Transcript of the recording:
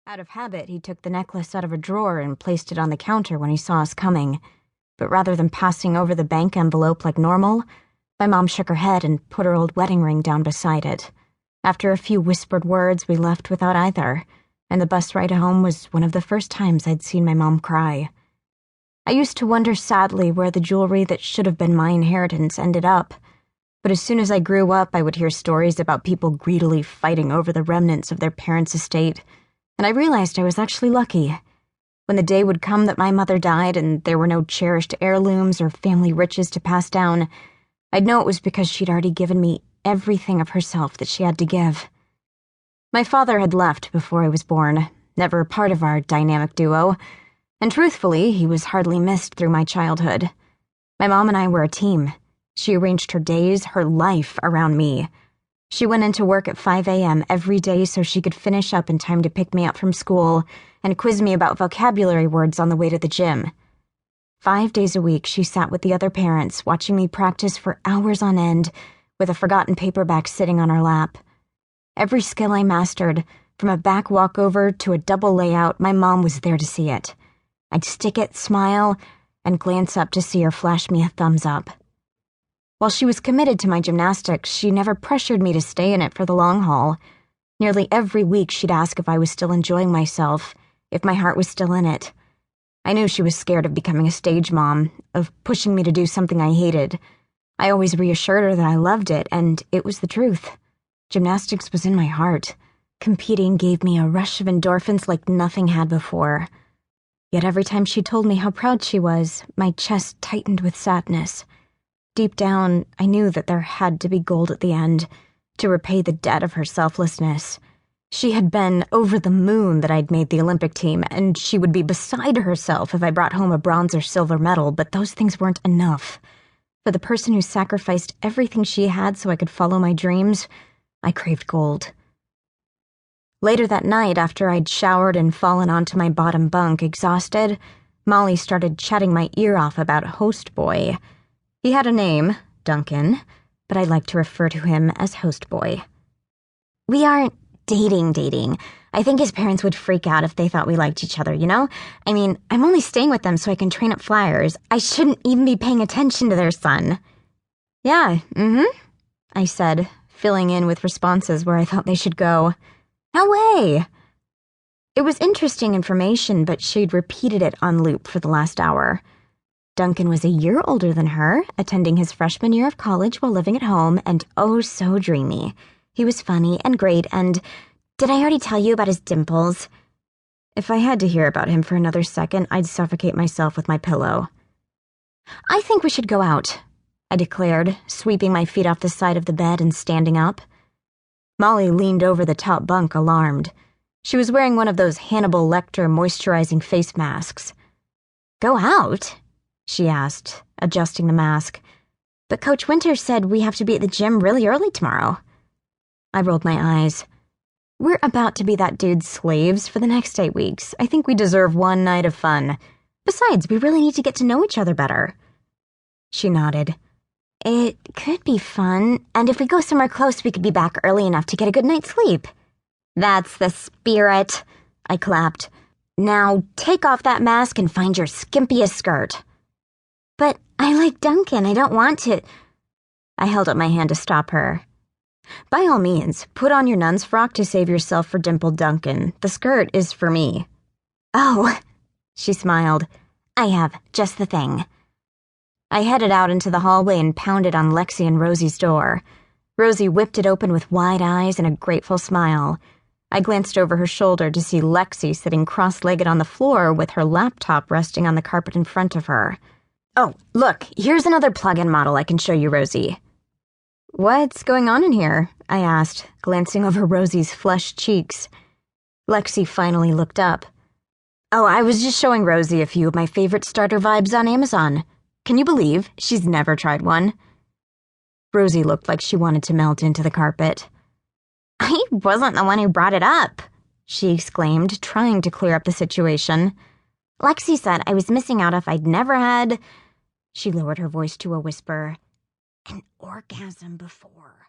Out of habit, he took the necklace out of a drawer and placed it on the counter when he saw us coming. But rather than passing over the bank envelope like normal, my mom shook her head and put her old wedding ring down beside it. After a few whispered words, we left without either, and the bus ride home was one of the first times I'd seen my mom cry. I used to wonder sadly where the jewelry that should have been my inheritance ended up, but as soon as I grew up, I would hear stories about people greedily fighting over the remnants of their parents' estate, and I realized I was actually lucky. When the day would come that my mother died and there were no cherished heirlooms or family riches to pass down, I'd know it was because she'd already given me everything of herself that she had to give. My father had left before I was born, never part of our dynamic duo, and truthfully, he was hardly missed through my childhood. My mom and I were a team. She arranged her days, her life around me. She went into work at 5 a.m. every day so she could finish up in time to pick me up from school and quiz me about vocabulary words on the way to the gym. 5 days a week, she sat with the other parents, watching me practice for hours on end, with a forgotten paperback sitting on our lap. Every skill I mastered, from a back walkover to a double layout, my mom was there to see it. I'd stick it, smile, and glance up to see her flash me a thumbs up. While she was committed to my gymnastics, she never pressured me to stay in it for the long haul. Nearly every week she'd ask if I was still enjoying myself, if my heart was still in it. I knew she was scared of becoming a stage mom, of pushing me to do something I hated. I always reassured her that I loved it, and it was the truth. Gymnastics was in my heart. Competing gave me a rush of endorphins like nothing had before. Yet every time she told me how proud she was, my chest tightened with sadness. Deep down, I knew that there had to be gold at the end, to repay the debt of her selflessness. She had been over the moon that I'd made the Olympic team, and she would be beside herself if I brought home a bronze or silver medal, but those things weren't enough. For the person who sacrificed everything she had so I could follow my dreams, I craved gold. Later that night, after I'd showered and fallen onto my bottom bunk, exhausted, Molly started chatting my ear off about Host Boy. He had a name, Duncan, but I like to refer to him as Host Boy. We aren't dating. I think his parents would freak out if they thought we liked each other, you know? I mean, I'm only staying with them so I can train up flyers. I shouldn't even be paying attention to their son. Yeah, I said, filling in with responses where I thought they should go. No way! It was interesting information, but she'd repeated it on loop for the last hour. Duncan was a year older than her, attending his freshman year of college while living at home, and oh so dreamy. He was funny and great, and did I already tell you about his dimples? If I had to hear about him for another second, I'd suffocate myself with my pillow. I think we should go out, I declared, sweeping my feet off the side of the bed and standing up. Molly leaned over the top bunk, alarmed. She was wearing one of those Hannibal Lecter moisturizing face masks. Go out? She asked, adjusting the mask. But Coach Winter said we have to be at the gym really early tomorrow. I rolled my eyes. We're about to be that dude's slaves for the next 8 weeks. I think we deserve one night of fun. Besides, we really need to get to know each other better. She nodded. It could be fun, and if we go somewhere close, we could be back early enough to get a good night's sleep. That's the spirit, I clapped. Now take off that mask and find your skimpiest skirt. But I like Duncan, I don't want to. I held up my hand to stop her. By all means, put on your nun's frock to save yourself for dimpled Duncan. The skirt is for me. Oh, she smiled. I have just the thing. I headed out into the hallway and pounded on Lexi and Rosie's door. Rosie whipped it open with wide eyes and a grateful smile. I glanced over her shoulder to see Lexi sitting cross-legged on the floor with her laptop resting on the carpet in front of her. Oh, look, here's another plug-in model I can show you, Rosie. What's going on in here? I asked, glancing over Rosie's flushed cheeks. Lexi finally looked up. Oh, I was just showing Rosie a few of my favorite starter vibes on Amazon. Can you believe she's never tried one? Rosie looked like she wanted to melt into the carpet. I wasn't the one who brought it up, she exclaimed, trying to clear up the situation. Lexi said I was missing out if I'd never had... She lowered her voice to a whisper. An orgasm before.